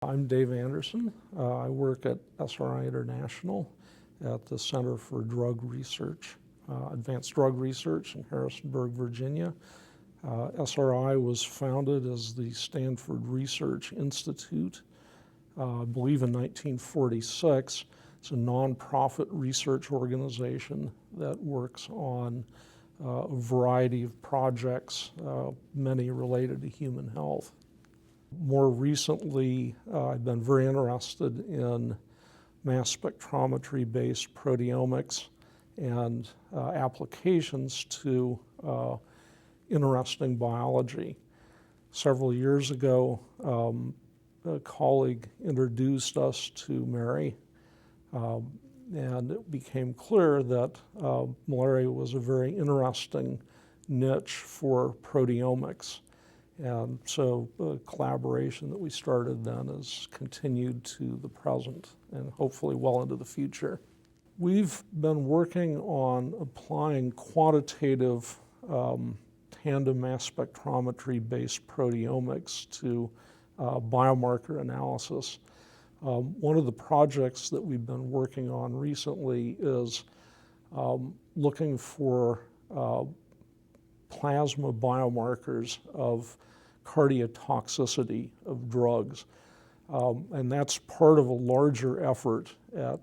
I'm Dave Anderson. I work at SRI International at the Center for Drug Research, Advanced Drug Research in Harrisonburg, Virginia. SRI was founded as the Stanford Research Institute, I believe in 1946. It's a nonprofit research organization that works on a variety of projects, many related to human health. More recently, I've been very interested in mass spectrometry-based proteomics and applications to interesting biology. Several years ago, a colleague introduced us to Mary, and it became clear that malaria was a very interesting niche for proteomics. And so the collaboration that we started then has continued to the present and hopefully well into the future. We've been working on applying quantitative tandem mass spectrometry-based proteomics to biomarker analysis. One of the projects that we've been working on recently is looking for plasma biomarkers of cardiotoxicity of drugs. And that's part of a larger effort at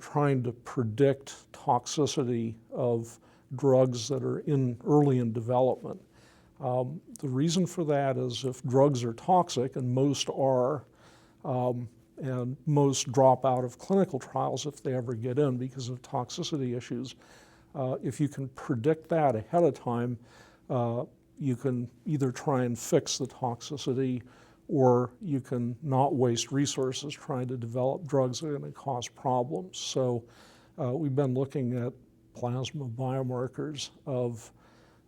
trying to predict toxicity of drugs that are early in development. The reason for that is if drugs are toxic, and most are, and most drop out of clinical trials if they ever get in because of toxicity issues, if you can predict that ahead of time, you can either try and fix the toxicity or you can not waste resources trying to develop drugs that are going to cause problems. So we've been looking at plasma biomarkers of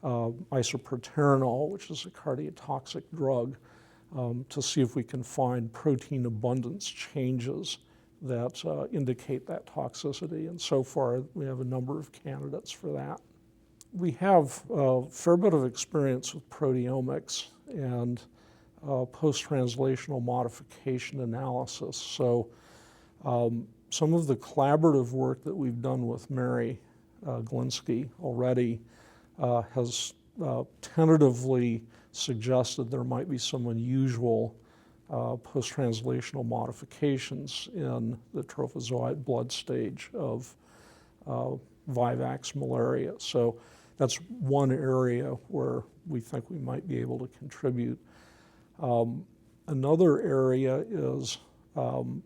isoproterenol, which is a cardiotoxic drug, to see if we can find protein abundance changes that indicate that toxicity. And so far, we have a number of candidates for that. We have a fair bit of experience with proteomics and post-translational modification analysis. So some of the collaborative work that we've done with Mary Glinsky already has tentatively suggested there might be some unusual post-translational modifications in the trophozoite blood stage of vivax malaria. So that's one area where we think we might be able to contribute. Another area is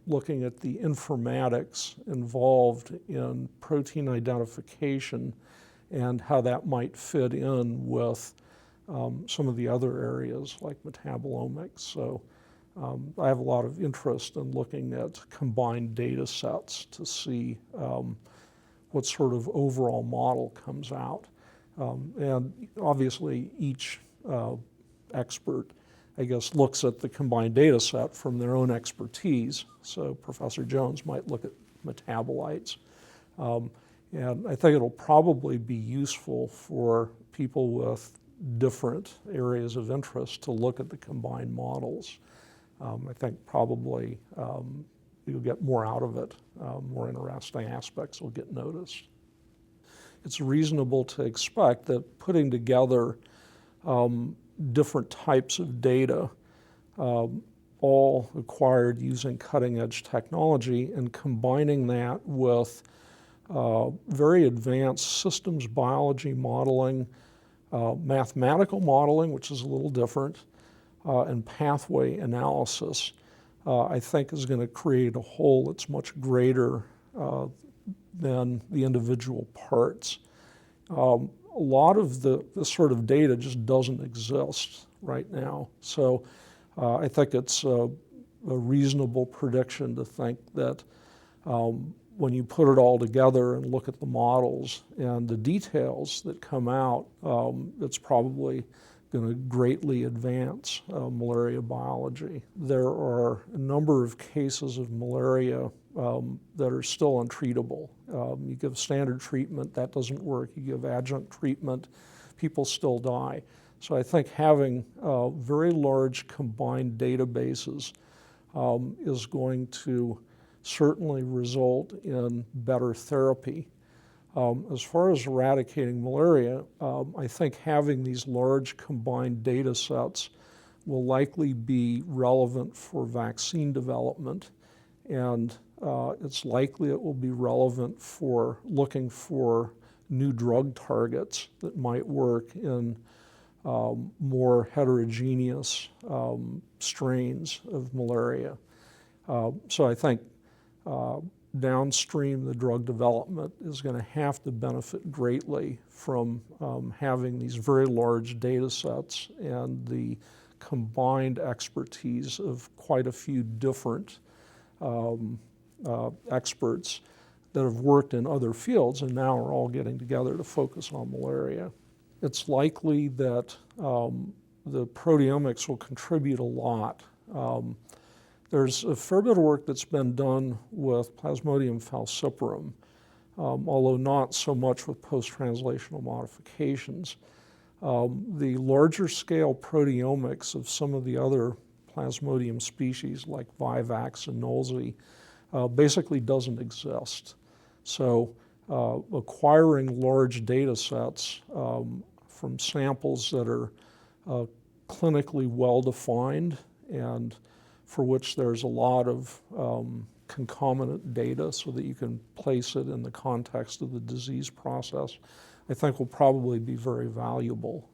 looking at the informatics involved in protein identification and how that might fit in with some of the other areas like metabolomics. So I have a lot of interest in looking at combined data sets to see what sort of overall model comes out. And obviously each expert, I guess, looks at the combined data set from their own expertise. So Professor Jones might look at metabolites. And I think it'll probably be useful for people with different areas of interest to look at the combined models. I think probably you'll get more out of it, more interesting aspects will get noticed. It's reasonable to expect that putting together different types of data, all acquired using cutting-edge technology, and combining that with very advanced systems biology modeling, mathematical modeling, which is a little different, and pathway analysis, I think is going to create a whole that's much greater than the individual parts. A lot of this sort of data just doesn't exist right now. So I think it's a reasonable prediction to think that when you put it all together and look at the models and the details that come out, it's probably going to greatly advance malaria biology. There are a number of cases of malaria that are still untreatable. You give standard treatment, that doesn't work. You give adjunct treatment, people still die. So I think having very large combined databases is going to certainly result in better therapy. As far as eradicating malaria, I think having these large combined data sets will likely be relevant for vaccine development, and it's likely it will be relevant for looking for new drug targets that might work in more heterogeneous strains of malaria. So I think downstream, the drug development is going to have to benefit greatly from having these very large data sets and the combined expertise of quite a few different experts that have worked in other fields and now are all getting together to focus on malaria. It's likely that the proteomics will contribute a lot. There's a fair bit of work that's been done with Plasmodium falciparum, although not so much with post-translational modifications. The larger scale proteomics of some of the other Plasmodium species like Vivax and Nolsey basically doesn't exist. So acquiring large data sets from samples that are clinically well-defined and for which there's a lot of concomitant data so that you can place it in the context of the disease process, I think will probably be very valuable